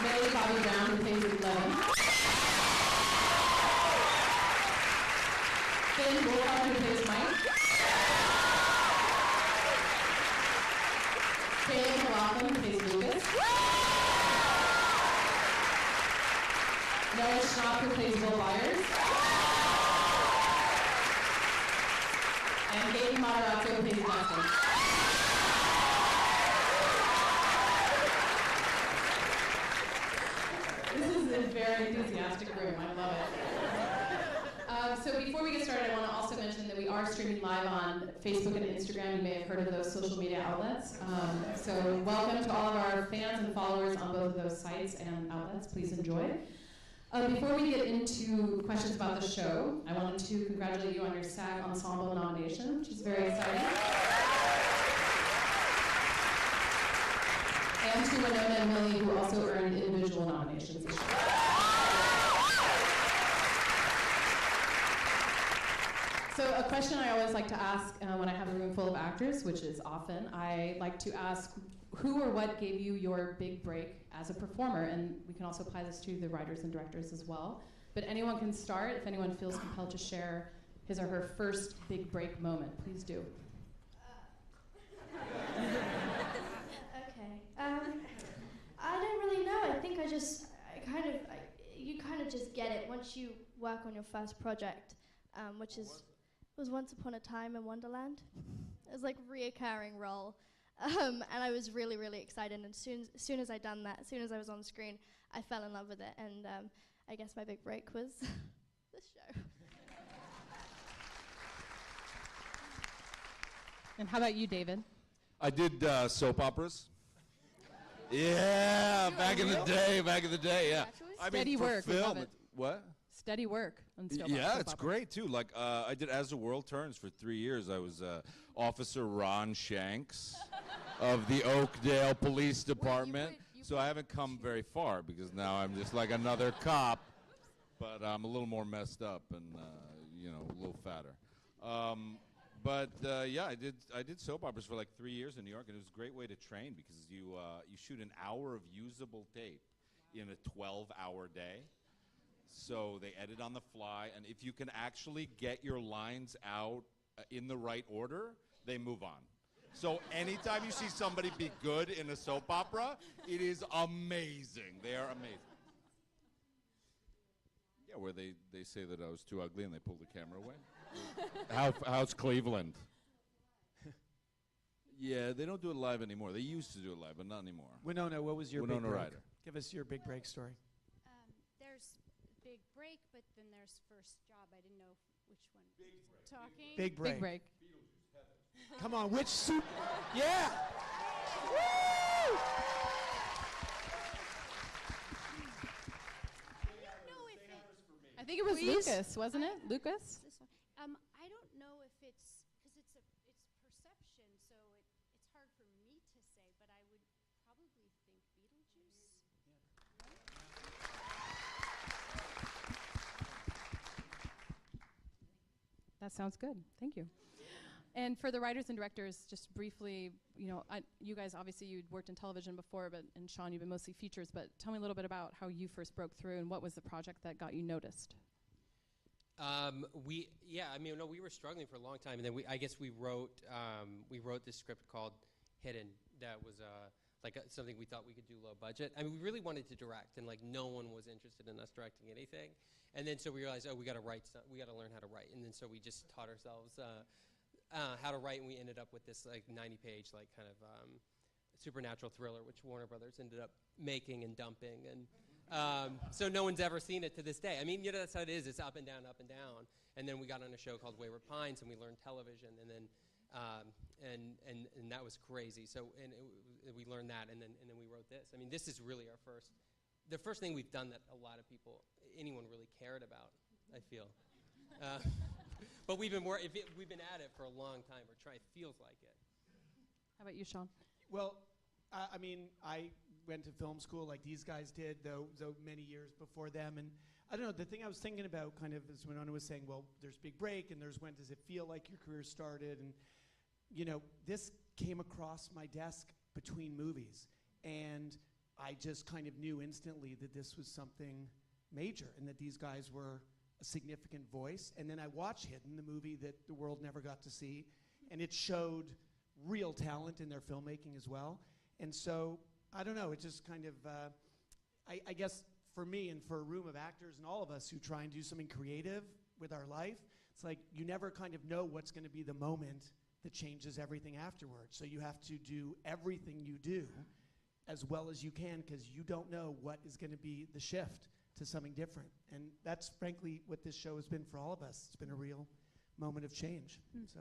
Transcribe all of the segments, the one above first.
Millie Bobby Brown, who plays 11. Finn Wolfhard, who plays Mike. Caleb McLaughlin, who plays Lucas. Noah Schnapp, who plays Will Byers. And Gaten Moderato, who plays Dustin. This is a very enthusiastic room. I love it. So before we get started, I want to also mention that we are streaming live on Facebook and Instagram. You may have heard of those social media outlets. So welcome to all of our fans and followers on both of those sites and outlets. Please enjoy. Before we get into questions about the show, I wanted to congratulate you on your SAG Ensemble nomination, which is very exciting. And to Winona and Millie, who also earned individual nominations this year. So a question I always like to ask when I have a room full of actors, which is often, I like to ask who or what gave you your big break as a performer? And we can also apply this to the writers and directors as well. But anyone can start if anyone feels compelled to share his or her first big break moment. Please do. Okay. I don't really know. I think you kind of just get it once you work on your first project, which was Once Upon a Time in Wonderland. It was like a reoccurring role. And I was really, really excited. And as soon as I done that, as soon as I was on screen, I fell in love with it. And I guess my big break was this show. And how about you, David? I did soap operas. Yeah, back in the day, yeah. I Steady mean, for work, we film, love it. what? Steady work. On soap Yeah, it's opera. great too. Like I did As the World Turns for 3 years. I was Officer Ron Shanks of the Oakdale Police Department. So I haven't come very far because now I'm just like another cop, but I'm a little more messed up and a little fatter. Yeah, I did soap operas for like 3 years in New York, and it was a great way to train because you shoot an hour of usable tape in a 12-hour day. So they edit on the fly, and if you can actually get your lines out in the right order, they move on. So anytime you see somebody be good in a soap opera, it is amazing. They are amazing. Yeah, where they say that I was too ugly and they pulled the camera away. How's Cleveland? Yeah, they don't do it live anymore. They used to do it live, but not anymore. Winona, what was your Winona big break? Ryder. Give us your big break story. There's big break, but then there's first job. I didn't know which one. Big break. Talking. Big break. Big break. Come on, which soup? Yeah! Woo! I don't know if it. I think it was Please? Lucas, wasn't it? Lucas? This one. I don't know if it's because it's perception, so it's hard for me to say, but I would probably think Beetlejuice. That sounds good. Thank you. And for the writers and directors, just briefly, you guys obviously you'd worked in television before, and Sean, you've been mostly features. But tell me a little bit about how you first broke through, and what was the project that got you noticed? We were struggling for a long time, and then we wrote this script called Hidden that was something we thought we could do low budget. I mean, we really wanted to direct, and no one was interested in us directing anything. And then so we realized, we got to write. We got to learn how to write. And then so we just taught ourselves how to write, and we ended up with this 90-page kind of supernatural thriller, which Warner Brothers ended up making and dumping, and so no one's ever seen it to this day. I mean, that's how it is. It's up and down, up and down. And then we got on a show called Wayward Pines, and we learned television, and then and that was crazy. So we learned that, and then we wrote this. I mean, this is really the first thing we've done that a lot of anyone really cared about, I feel. But we've been at it for a long time, or feels like it. How about you, Sean? Well, I mean, I went to film school like these guys did, though many years before them. And I don't know, the thing I was thinking about kind of is when Winona was saying, well, there's big break, and there's when does it feel like your career started? And, this came across my desk between movies. And I just kind of knew instantly that this was something major and that these guys were a significant voice. And then I watched Hidden, the movie that the world never got to see, and it showed real talent in their filmmaking as well. And so, I don't know, it just kind of, I guess for me and for a room of actors and all of us who try and do something creative with our life, it's like you never kind of know what's going to be the moment that changes everything afterwards. So you have to do everything you do as well as you can, because you don't know what is going to be the shift to something different. And that's frankly what this show has been for all of us. It's been a real moment of change. So.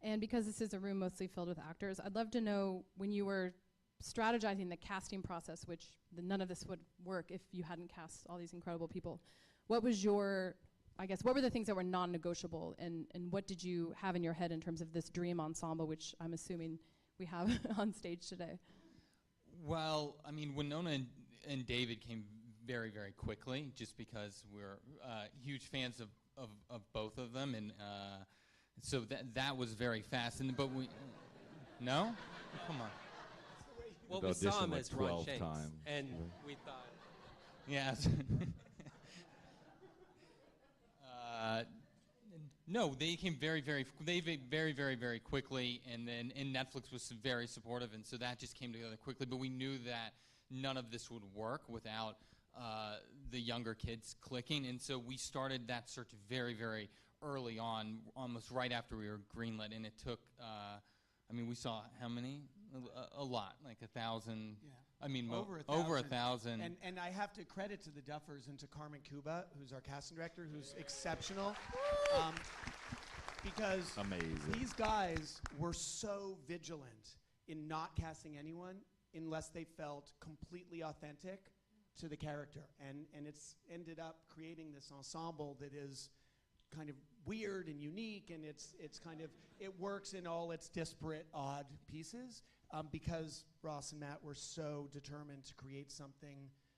And because this is a room mostly filled with actors, I'd love to know, when you were strategizing the casting process, which none of this would work if you hadn't cast all these incredible people, what was your, I guess, what were the things that were non-negotiable, and what did you have in your head in terms of this dream ensemble, which I'm assuming we have on stage today? Well, I mean, Winona and David came very, very quickly, just because we're huge fans of both of them, and so that was very fast. But we, no? Come on. Well, we saw him like as Ron 12 Shanks, times. and we thought, Yes. No, they came very, very quickly, and Netflix was very supportive, and so that just came together quickly. But we knew that none of this would work without the younger kids clicking, and so we started that search very, very early on, almost right after we were greenlit, and it took. I mean, we saw how many? A lot, like 1,000. Yeah. I mean, over 1,000. And I have to credit to the Duffers and to Carmen Cuba, who's our casting director, who's exceptional. Because Amazing. these guys were so vigilant in not casting anyone unless they felt completely authentic to the character. And it's ended up creating this ensemble that is kind of weird and unique, and it's kind of, it works in all its disparate, odd pieces, because Ross and Matt were so determined to create something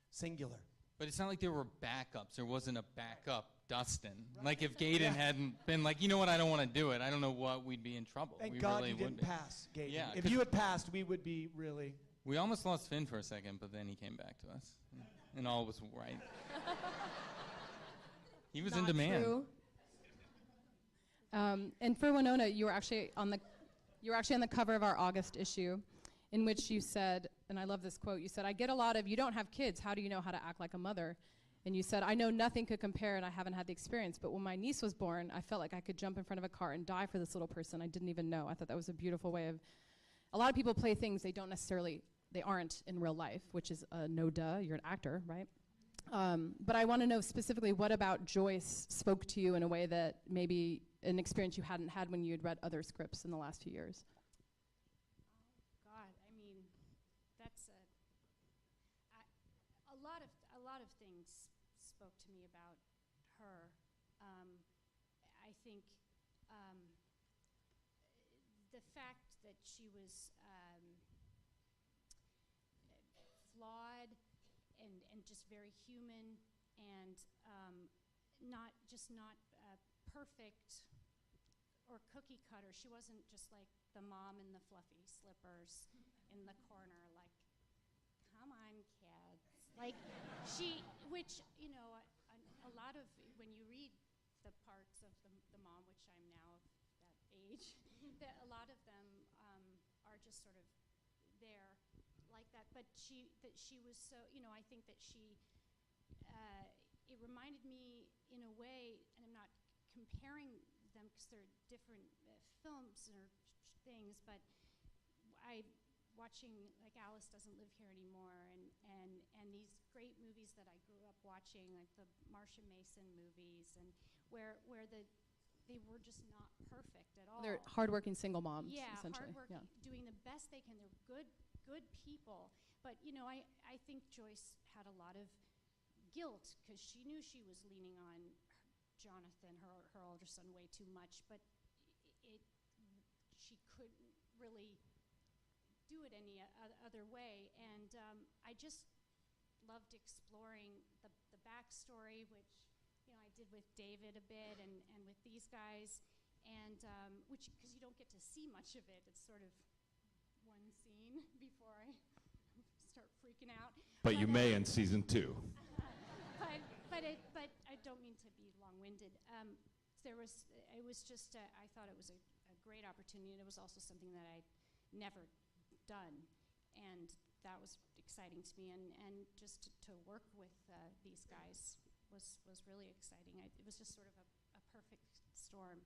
singular. But it's not like there were backups. There wasn't a backup Dustin. Right. Like if Gaten hadn't been like, you know what, I don't want to do it, I don't know what, we'd be in trouble. Thank we God really you didn't pass, Gaten. Yeah, if you had passed, we would be really... We almost lost Finn for a second, but then he came back to us, and all was right. He was in demand. True. And for Winona, you were actually on the cover of our August issue, in which you said, and I love this quote, you said, "I get a lot of, you don't have kids, how do you know how to act like a mother?" And you said, "I know nothing could compare and I haven't had the experience, but when my niece was born, I felt like I could jump in front of a car and die for this little person I didn't even know." I thought that was a beautiful way of, a lot of people play things they aren't in real life, which is no duh, you're an actor, right? But I want to know specifically, what about Joyce spoke to you in a way that maybe an experience you hadn't had when you had read other scripts in the last few years? God, I mean, that's a lot of things spoke to me about her. I think the fact that she was flawed and just very human, and not perfect or cookie cutter. She wasn't just like the mom in the fluffy slippers in the corner, like, come on, kids. Like, which, you know, a lot of, when you read the parts of the mom, which I'm now of that age, that a lot of them are just sort of there like that. But she was so, you know, I think that it reminded me in a way, and I'm not comparing them because they're different films or things, but watching, like, Alice Doesn't Live Here Anymore, and these great movies that I grew up watching, like the Marsha Mason movies, and where they were just not perfect at all. They're hardworking single moms, yeah, essentially. Hardworking, doing the best they can. They're good people. But, you know, I think Joyce had a lot of guilt because she knew she was leaning on Jonathan, her older son, way too much, but she couldn't really do it any other way. And I just loved exploring the backstory, which, you know, I did with David a bit, and with these guys, and which, because you don't get to see much of it, it's sort of one scene before I start freaking working out. But you may in season 2. But I don't mean to be long-winded. It was just, I thought it was a great opportunity, and it was also something that I'd never done, and that was exciting to me, and just to work with these guys was really exciting. It was just sort of a perfect storm.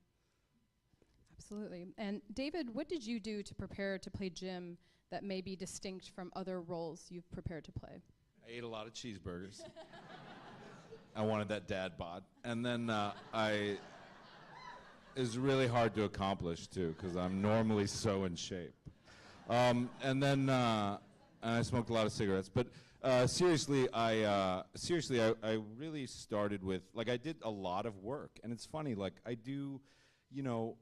Absolutely. And David, what did you do to prepare to play Jim that may be distinct from other roles you've prepared to play? I ate a lot of cheeseburgers. I wanted that dad bod. And then it was really hard to accomplish, too, because I'm normally so in shape. And then I smoked a lot of cigarettes. But seriously, I really started with, like, I did a lot of work. And it's funny, like, I do, you know,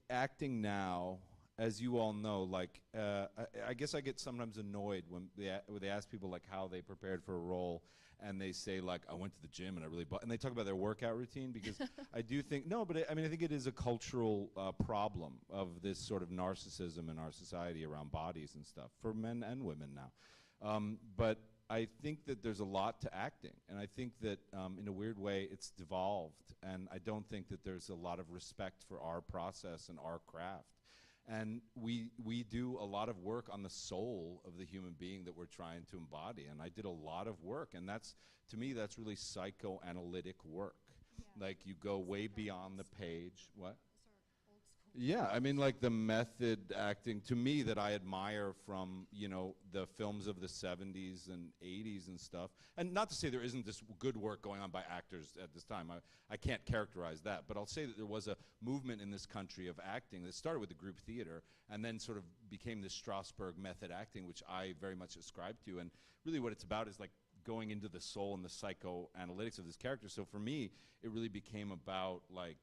acting now, as you all know, like, I guess I get sometimes annoyed when they ask people, like, how they prepared for a role, and they say, like, I went to the gym and I really and they talk about their workout routine, because I do think, no, but I mean, I think it is a cultural problem of this sort of narcissism in our society around bodies and stuff, for men and women now. But I think that there's a lot to acting, and I think that in a weird way it's devolved, and I don't think that there's a lot of respect for our process and our craft. And we do a lot of work on the soul of the human being that we're trying to embody, and I did a lot of work, and that's, to me, that's really psychoanalytic work. Yeah. Like, you go way beyond the page. What? Yeah, I mean, like, the method acting, to me, that I admire from, you know, the films of the 70s and 80s and stuff. And not to say there isn't this good work going on by actors at this time. I can't characterize that. But I'll say that there was a movement in this country of acting that started with the group theater and then sort of became this Strasberg method acting, which I very much ascribe to. And really what it's about is, like, going into the soul and the psychoanalytics of this character. So for me, it really became about, like,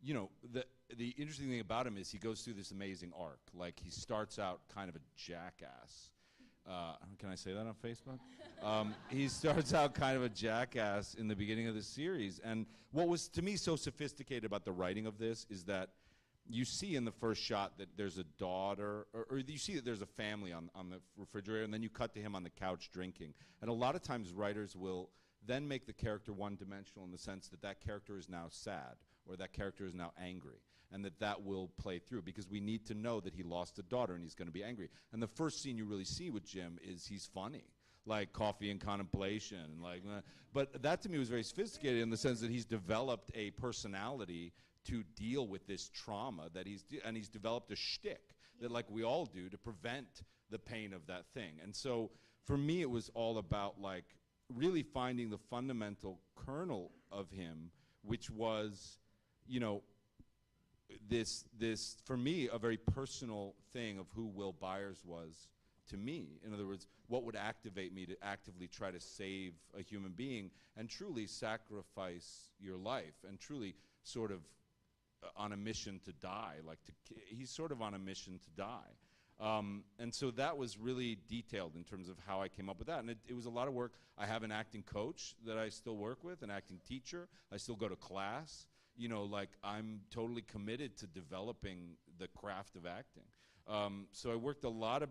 you know, the interesting thing about him is he goes through this amazing arc. Like, he starts out kind of a jackass. Can I say that on Facebook? He starts out kind of a jackass in the beginning of the series. And what was, to me, so sophisticated about the writing of this is that you see in the first shot that there's a daughter, or you see that there's a family on the refrigerator, and then you cut to him on the couch drinking. And a lot of times writers will then make the character one-dimensional in the sense that that character is now sad, or that character is now angry, and that will play through, because we need to know that he lost a daughter and he's going to be angry. And the first scene you really see with Jim is he's funny, like Coffee and Contemplation, and like, but that to me was very sophisticated in the sense that he's developed a personality to deal with this trauma that he's developed a shtick that, like we all do, to prevent the pain of that thing. And so for me it was all about, like, really finding the fundamental kernel of him, which was, you know, this for me a very personal thing of who Will Byers was to me. In other words, what would activate me to actively try to save a human being and truly sacrifice your life, and truly sort of on a mission to die. Like, he's sort of on a mission to die. And so that was really detailed in terms of how I came up with that. And it was a lot of work. I have an acting coach that I still work with, an acting teacher. I still go to class. You know, like, I'm totally committed to developing the craft of acting. So I worked a lot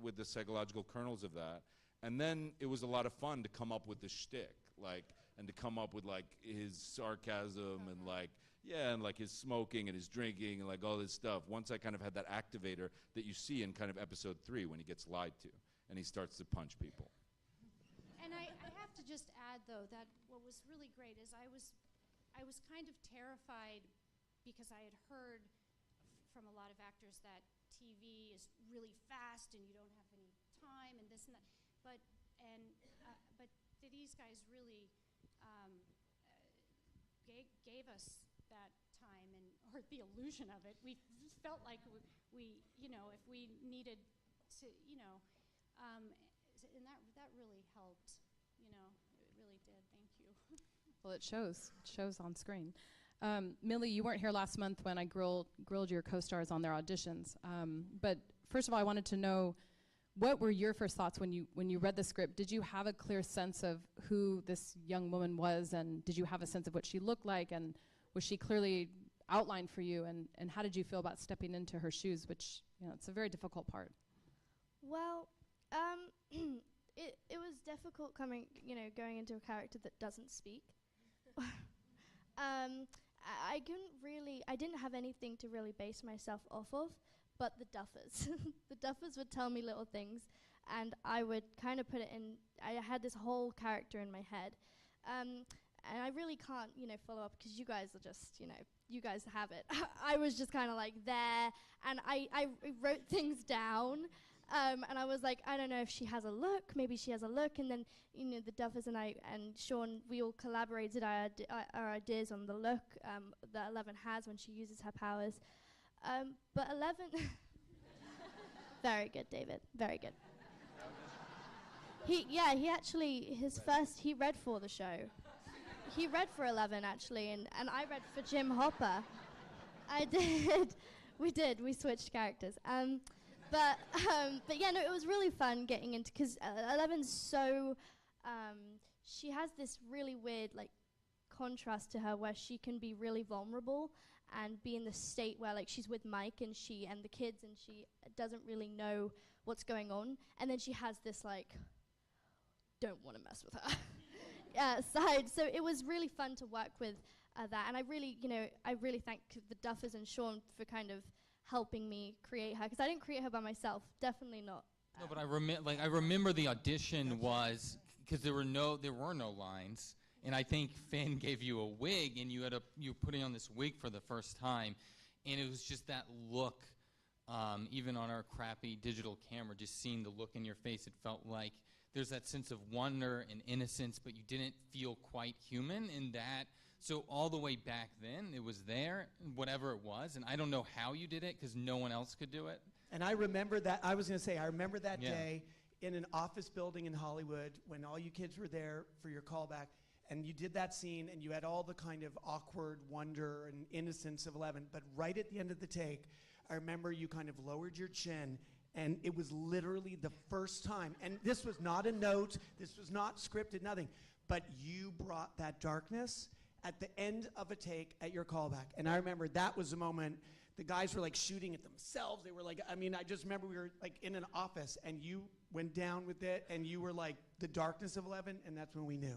with the psychological kernels of that. And then it was a lot of fun to come up with the shtick, like, and to come up with, like, his sarcasm and, like, yeah, and, like, his smoking and his drinking and, like, all this stuff. Once I kind of had that activator that you see in kind of episode 3 when he gets lied to and he starts to punch people. And I have to just add, though, that what was really great is I was kind of terrified, because I had heard from a lot of actors that TV is really fast and you don't have any time and this and that. But these guys really gave us that time, or the illusion of it. We felt like we you know, if we needed to, you know, and that really helped. You know, it really did. Thank you. Well, it shows. It shows on screen. Millie, you weren't here last month when I grilled your co-stars on their auditions. But first of all, I wanted to know, what were your first thoughts when you read the script? Did you have a clear sense of who this young woman was, and did you have a sense of what she looked like, and was she clearly outlined for you? And how did you feel about stepping into her shoes, which, you know, it's a very difficult part? Well, it was difficult going into a character that doesn't speak. I didn't have anything to really base myself off of, but the Duffers. The Duffers would tell me little things, and I would kind of put it in. I had this whole character in my head, and I really can't, follow up because you guys are just, you guys have it. I was just kind of like there, and I wrote things down. And I was like, I don't know if she has a look. Maybe she has a look. And then, the Duffers and I and Sean, we all collaborated our ideas on the look that Eleven has when she uses her powers. But 11, very good, David, very good. He read for the show. He read for 11 actually, and I read for Jim Hopper. I did. We switched characters. But yeah, no, it was really fun getting into, because 11's so, she has this really weird contrast to her where she can be really vulnerable and be in the state where she's with Mike and the kids and she doesn't really know what's going on, and then she has this don't want to mess with her side. So it was really fun to work with that, and I really thank the Duffers and Sean for kind of helping me create her, because I didn't create her by myself, definitely not. No, but I remember the audition was, because there were no lines, and I think Finn gave you a wig, and you were putting on this wig for the first time, and it was just that look, even on our crappy digital camera, just seeing the look in your face, it felt like there's that sense of wonder and innocence, but you didn't feel quite human in that. So all the way back then, it was there, whatever it was, and I don't know how you did it because no one else could do it. And I remember that. I was going to say, I remember that day in an office building in Hollywood when all you kids were there for your callback, and you did that scene, and you had all the kind of awkward wonder and innocence of 11. But right at the end of the take, I remember you kind of lowered your chin, and it was literally the first time. And this was not a note. This was not scripted, nothing. But you brought that darkness at the end of a take at your callback. And I remember that was the moment the guys were shooting at themselves. They were I just remember we were in an office and you went down with it and you were the darkness of 11, and that's when we knew.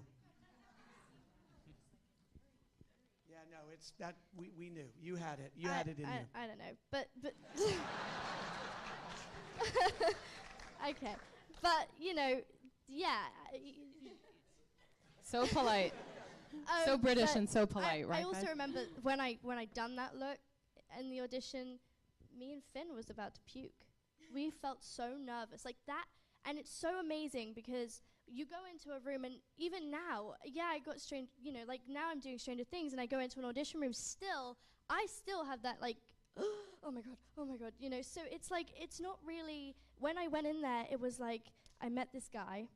Yeah, no, it's that we knew. You had it. You had it in you. I don't know, but okay. But, yeah. So polite. So British and so polite, right? I also remember when I done that look in the audition, me and Finn was about to puke. We felt so nervous, that, and it's so amazing because you go into a room, and even now, I got strange, now I'm doing Stranger Things, and I go into an audition room. I still have that oh my god, So it's it's not really. When I went in there, it was I met this guy.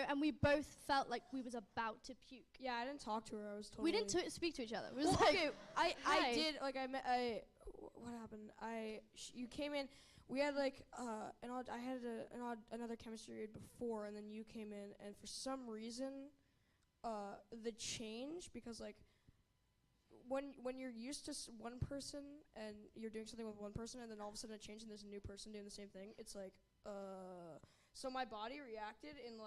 And we both felt like we was about to puke. Yeah, I didn't talk to her. I was totally. We didn't speak to each other. It was okay, I hi. did what happened? You came in. We had I had another chemistry read before, and then you came in, and for some reason, the change, because when you're used to one person and you're doing something with one person, and then all of a sudden it changed and there's a new person doing the same thing, it's so my body reacted in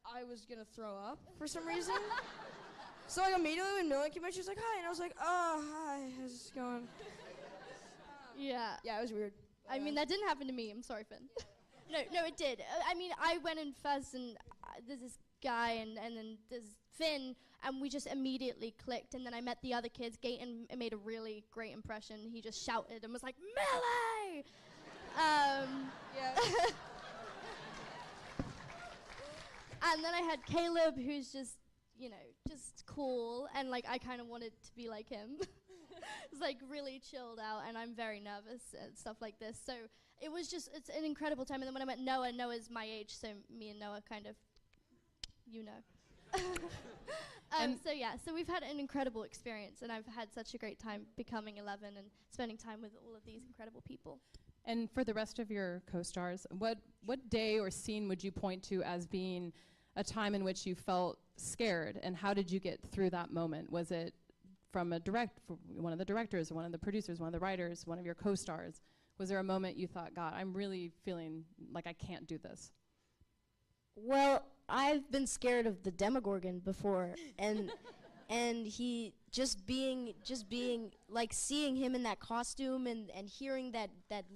I was gonna throw up for some reason. So immediately when Millie came in, she was like, "Hi," and I was like, "Oh, hi, how's it going?" Yeah, it was weird. I mean, that didn't happen to me. I'm sorry, Finn. No, it did. I went in first, and there's this guy, and then there's Finn, and we just immediately clicked. And then I met the other kids. Gaten made a really great impression. He just shouted and was like, "Millie!" Yeah. And then I had Caleb, who's just cool, and I kind of wanted to be like him. It's really chilled out, and I'm very nervous and stuff like this. So it's an incredible time. And then when I met Noah's my age, so me and Noah kind of, So we've had an incredible experience, and I've had such a great time becoming 11 and spending time with all of these incredible people. And for the rest of your co-stars, what day or scene would you point to as being a time in which you felt scared, and how did you get through that moment? Was it from one of the directors, or one of the producers, one of the writers, one of your co-stars? Was there a moment you thought, God, I'm really feeling like I can't do this? Well, I've been scared of the Demogorgon before, and he just being like seeing him in that costume and hearing that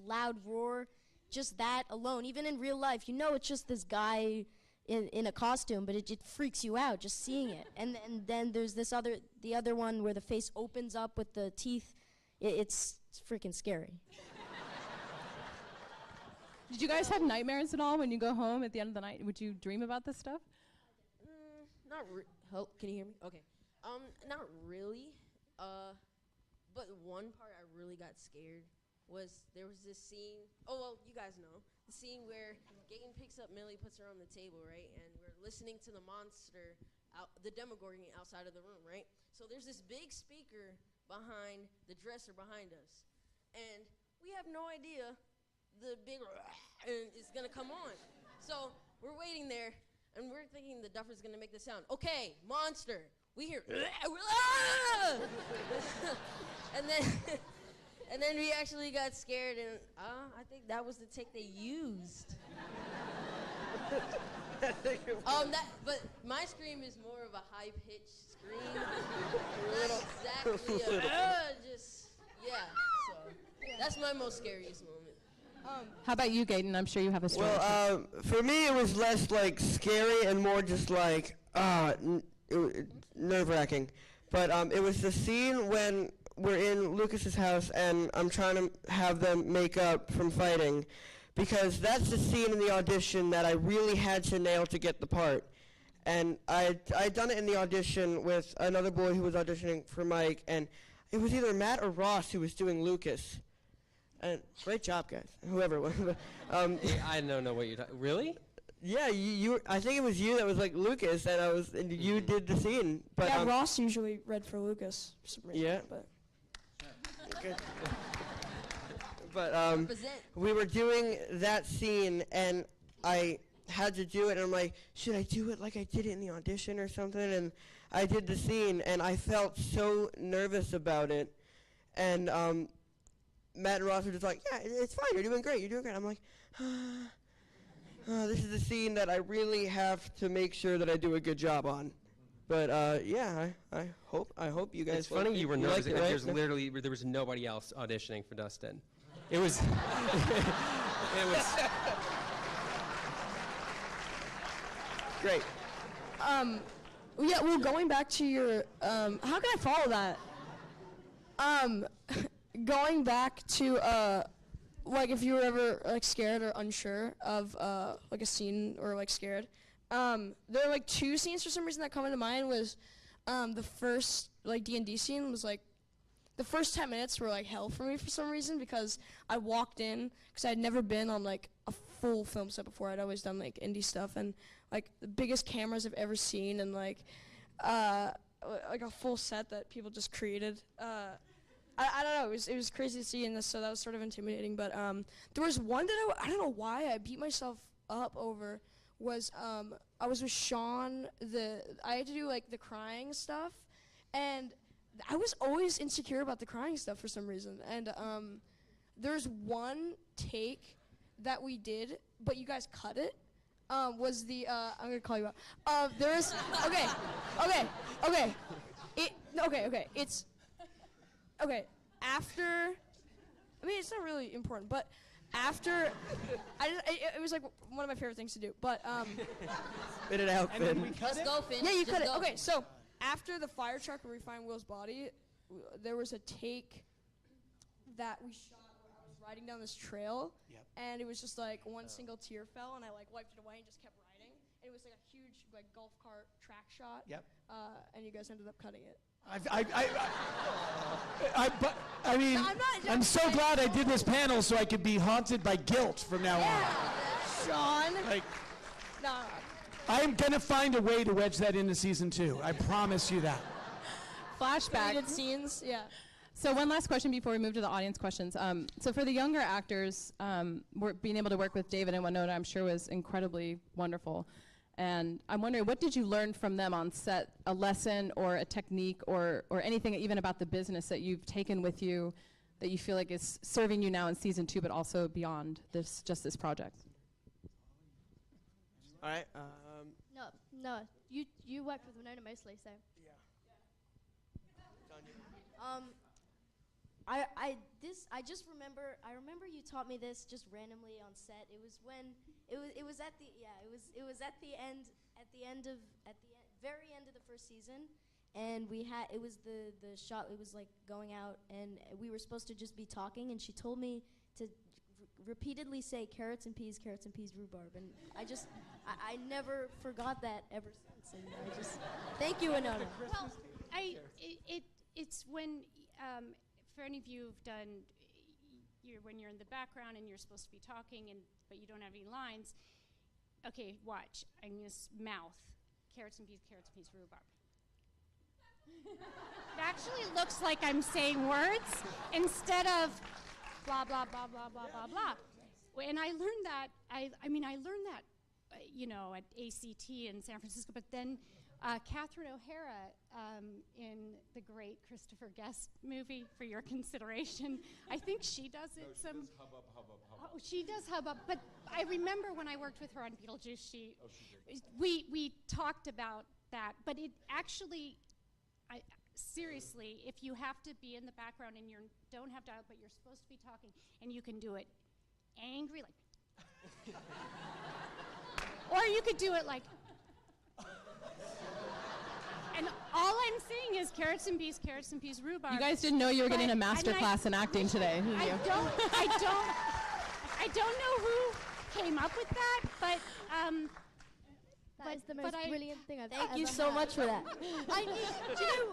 loud roar, just that alone, even in real life, it's just this guy in a costume, but it freaks you out just seeing it. And then there's the other one where the face opens up with the teeth. It's freaking scary. Did you guys have nightmares at all when you go home at the end of the night? Would you dream about this stuff? Can you hear me? Okay. Not really. But one part I really got scared was there was this scene. Oh, well, you guys know. The scene where Gaten picks up Millie, puts her on the table, right? And we're listening to the monster, the Demogorgon outside of the room, right? So there's this big speaker behind the dresser behind us. And we have no idea the big is going to come on. So we're waiting there, and we're thinking the Duffer's going to make the sound. Okay, monster. We hear, and then we actually got scared, and I think that was the take they used. But my scream is more of a high-pitched scream. Not exactly so that's my most scariest moment. How about you, Gaten? I'm sure you have a story. Well, for me, it was less like scary and more just like nerve-wracking. But it was the scene when we're in Lucas's house and I'm trying to have them make up from fighting, because that's the scene in the audition that I really had to nail to get the part. And I'd done it in the audition with another boy who was auditioning for Mike, and it was either Matt or Ross who was doing Lucas. And great job, guys. Whoever it was. I don't know what you're talking. Really? Yeah, you. I think it was you that was like Lucas, and you did the scene. But yeah, Ross usually read for Lucas. For some reason, yeah. But okay. But we were doing that scene, and I had to do it, and I'm like, should I do it like I did it in the audition or something? And I did the scene, and I felt so nervous about it, and Matt and Ross were just like, yeah, it's fine, you're doing great. I'm like, this is the scene that I really have to make sure that I do a good job on. But yeah, I hope you guys. It's funny you were nervous. It, right? There was nobody else auditioning for Dustin. It was. It was. Great. Yeah. Well, going back to your. How can I follow that? Going back to like if you were ever like scared or unsure of like a scene or like scared, there are like two scenes for some reason that come into mind. Was the first like D&D scene was like the first 10 minutes were like hell for me for some reason, because I walked in because I had never been on like a full film set before. I'd always done like indie stuff and like the biggest cameras I've ever seen, and like a full set that people just created. I don't know. It was crazy to see in this, so that was sort of intimidating. But there was one that I don't know why I beat myself up over. Was I was with Sean. I had to do like the crying stuff, and I was always insecure about the crying stuff for some reason. And there's one take that we did, but you guys cut it. Was the I'm gonna call you out. There's okay. It's. Okay, after, I mean, it's not really important, but after, it was like one of my favorite things to do, but, Spit it out, Finn. Let's go, Finn. yeah, you Just cut it. go. Okay, so after the fire truck where we find Will's body, there was a take that we shot where I was riding down this trail, and it was just like one single tear fell, and I like wiped it away and just kept riding. And it was like a huge like golf cart track shot. Yep. And you guys ended up cutting it. I mean, I'm so glad I did this panel so I could be haunted by guilt from now on. Sean. Like, No. I'm gonna find a way to wedge that into season 2. I promise you that. Flashback. Deleted scenes, yeah. So one last question before we move to the audience questions. So for the younger actors, being able to work with David and Winona, I'm sure was incredibly wonderful. And I'm wondering, what did you learn from them on set, a lesson or a technique or anything even about the business that you've taken with you that you feel like is serving you now in season 2, but also beyond this project? All right. No, you worked with Winona mostly, so. Yeah. I just remember. I remember you taught me this just randomly on set. It was when it was at the very end of the first season, and it was the shot. It was like going out, and we were supposed to just be talking, and she told me to repeatedly say carrots and peas, rhubarb, and I never forgot that ever since. And I just thank you, Winona. Well, it's when for any of you who've done when you're in the background and you're supposed to be talking but you don't have any lines. Okay, watch. I'm gonna mouth carrots and peas, rhubarb. It actually looks like I'm saying words instead of blah blah blah blah blah blah blah. And I learned that. I learned that at ACT in San Francisco. But then Catherine O'Hara in the great Christopher Guest movie, For Your Consideration, I think she does it. She does hub up. Oh, she does hub up. But I remember when I worked with her on Beetlejuice, we talked about that. But it actually, seriously, if you have to be in the background and you don't have dialogue, but you're supposed to be talking, and you can do it angry, like, or you could do it like. And all I'm saying is carrots and peas, rhubarb. You guys didn't know you were getting a master class in acting today. I don't know who came up with that, but that is the most brilliant thing I've ever Thank you so heard. much for that. Do you know,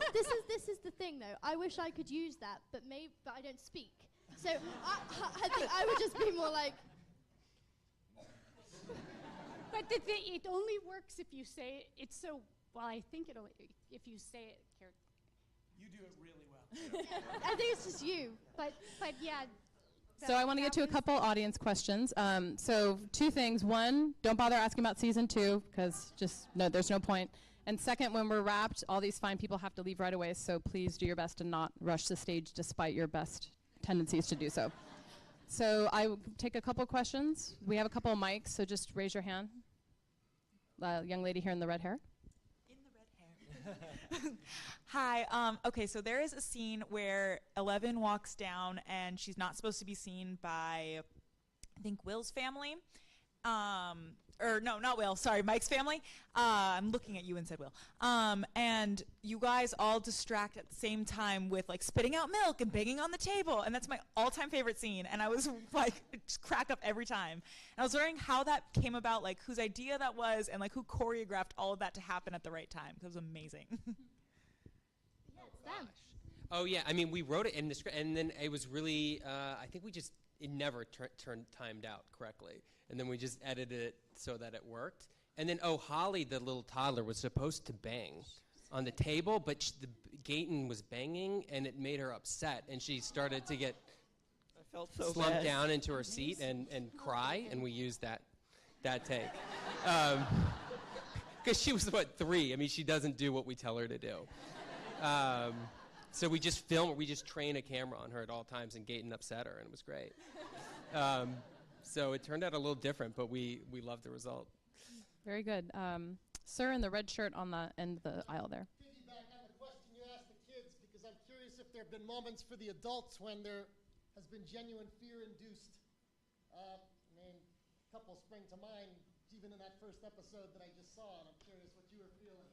this is the thing though. I wish I could use that, but I don't speak. So I think I would just be more like. But it only works if you say it. It's so. Well, I think if you say it, you do it really well. I think it's just you. But yeah. So I want to get to a couple audience questions. So 2 things. 1, don't bother asking about season 2 because there's no point. And second, when we're wrapped, all these fine people have to leave right away. So please do your best to not rush the stage despite your best tendencies to do so. So I will take a couple questions. We have a couple of mics, so just raise your hand. Young lady here in the red hair. Hi. Okay, so there is a scene where 11 walks down and she's not supposed to be seen by, I think, Will's family. Or no, not Will. Sorry, Mike's family. I'm looking at you and said Will. And you guys all distract at the same time with like spitting out milk and banging on the table, and that's my all-time favorite scene. And I was like, just crack up every time. And I was wondering how that came about, like whose idea that was, and like who choreographed all of that to happen at the right time. That was amazing. Yeah, it's them. Oh yeah, I mean we wrote it in the script, and then it was really I think it never timed out correctly, and then we just edited it so that it worked. And then Holly, the little toddler, was supposed to bang on the table, but Gaten was banging, and it made her upset, and she started to get slumped down into her seat and cry, and we used that take. Because she was, 3? I mean, she doesn't do what we tell her to do. So we just train a camera on her at all times, and Gaten upset her, and it was great. So it turned out a little different, but we loved the result. Very good. Sir in the red shirt on the end of the aisle there. Piggyback on the question you asked the kids, because I'm curious if there have been moments for the adults when there has been genuine fear-induced. A couple spring to mind, even in that first episode that I just saw, and I'm curious what you were feeling.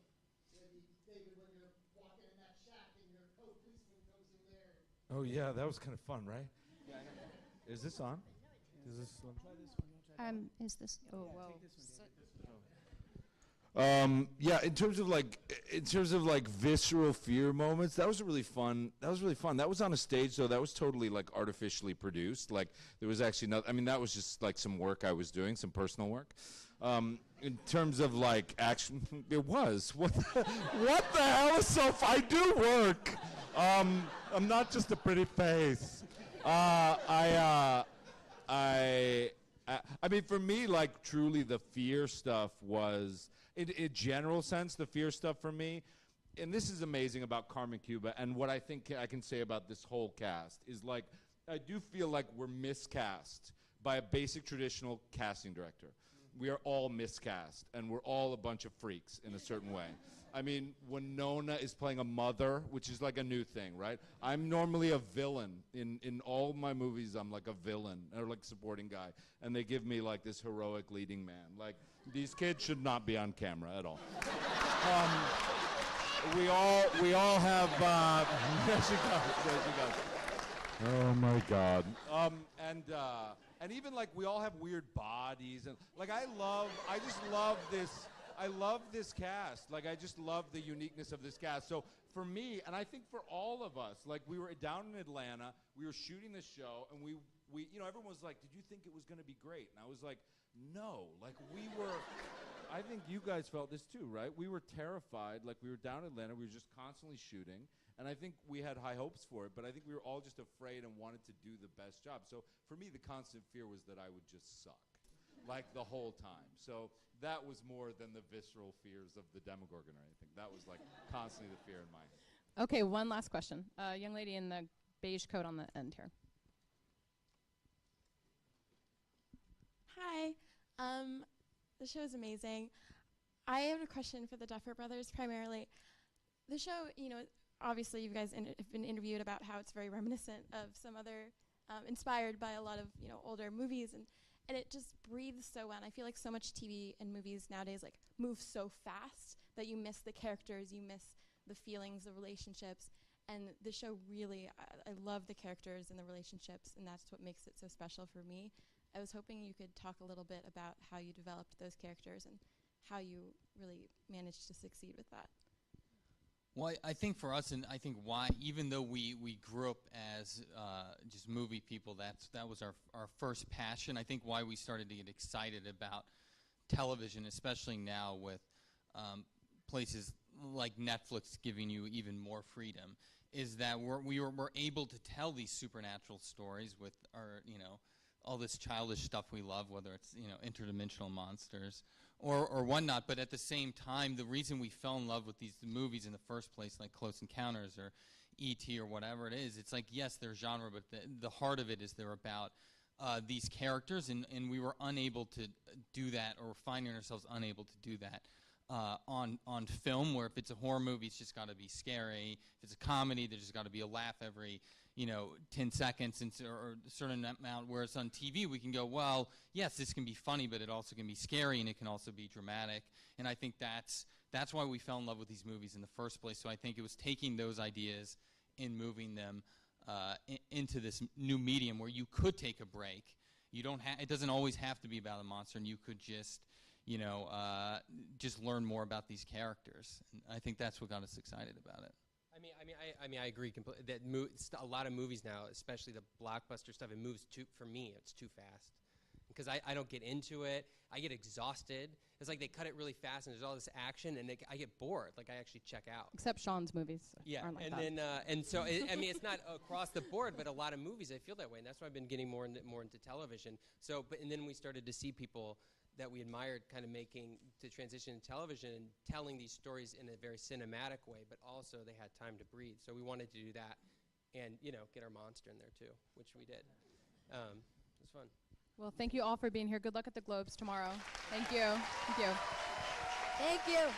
Maybe, David, when you're walking in that shack and your co-policeman comes in there. Oh, yeah, that was kind of fun, right? Yeah, I know. Is this on? Is this one? Is this? Oh, whoa. Yeah, in terms of visceral fear moments, that was really fun. That was on a stage, though. That was totally like artificially produced. Like there was actually no. I mean, that was just like some work I was doing, some personal work. In terms of like action, it was. What the hell is so? I do work. I'm not just a pretty face. I I mean, for me, like, truly the fear stuff was, in general sense, the fear stuff for me, and this is amazing about Carmen Cuba, and what I think I can say about this whole cast is, like, I do feel like we're miscast by a basic traditional casting director. We are all miscast, and we're all a bunch of freaks in a certain way. I mean, Winona is playing a mother, which is like a new thing, right? I'm normally a villain. In all my movies, I'm like a villain, or like supporting guy. And they give me like this heroic leading man. Like, these kids should not be on camera at all. We all have, there she goes. Oh my God. And even like we all have weird bodies, and like I just love this cast. Like, I just love the uniqueness of this cast. So for me, and I think for all of us, like, we were down in Atlanta, we were shooting the show, and we you know, everyone was like, "Did you think it was going to be great?" And I was like, "No." Like, we were. I think you guys felt this too, right? We were terrified. Like, we were down in Atlanta, we were just constantly shooting. And I think we had high hopes for it, but I think we were all just afraid and wanted to do the best job. So for me, the constant fear was that I would just suck, like, the whole time. So that was more than the visceral fears of the Demogorgon or anything. That was, like, constantly the fear in my head. Okay, one last question. Young lady in the beige coat on the end here. Hi. The show is amazing. I have a question for the Duffer Brothers primarily. The show, you know, obviously you guys have been interviewed about how it's very reminiscent of some other, inspired by a lot of, you know, older movies, and it just breathes so well. And I feel like so much TV and movies nowadays, like, move so fast that you miss the characters, you miss the feelings, the relationships. And the show really, I love the characters and the relationships, and that's what makes it so special for me. I was hoping you could talk a little bit about how you developed those characters and how you really managed to succeed with that. Well, I think for us, and I think why, even though we grew up as just movie people, that was our first passion. I think why we started to get excited about television, especially now with places like Netflix giving you even more freedom, is that we're able to tell these supernatural stories with our, you know, all this childish stuff we love, whether it's, you know, interdimensional monsters or whatnot. But at the same time, the reason we fell in love with these movies in the first place, like Close Encounters or E.T. or whatever it is, it's like, yes, they're genre, but the heart of it is they're about these characters, and we were unable to do that, or finding ourselves unable to do that on film, where if it's a horror movie, it's just got to be scary. If it's a comedy, there's just got to be a laugh every, you know, 10 seconds or a certain amount. Whereas on TV, we can go, well, yes, this can be funny, but it also can be scary, and it can also be dramatic. And I think that's why we fell in love with these movies in the first place. So I think it was taking those ideas and moving them into this new medium where you could take a break. You don't it doesn't always have to be about a monster, and you could just, you know, just learn more about these characters. And I think that's what got us excited about it. I agree completely. That a lot of movies now, especially the blockbuster stuff, it moves for me, it's too fast. Because I don't get into it. I get exhausted. It's like they cut it really fast, and there's all this action, and I get bored. Like, I actually check out. Except Sean's movies aren't like that. Then and so I mean, it's not across the board, but a lot of movies I feel that way, and that's why I've been getting more into television. So, and then we started to see people that we admired kind of making to transition to television and telling these stories in a very cinematic way, but also they had time to breathe. So we wanted to do that, and, you know, get our monster in there too, which we did. It was fun. Well, thank you all for being here. Good luck at the Globes tomorrow. Thank you. Thank you. Thank you.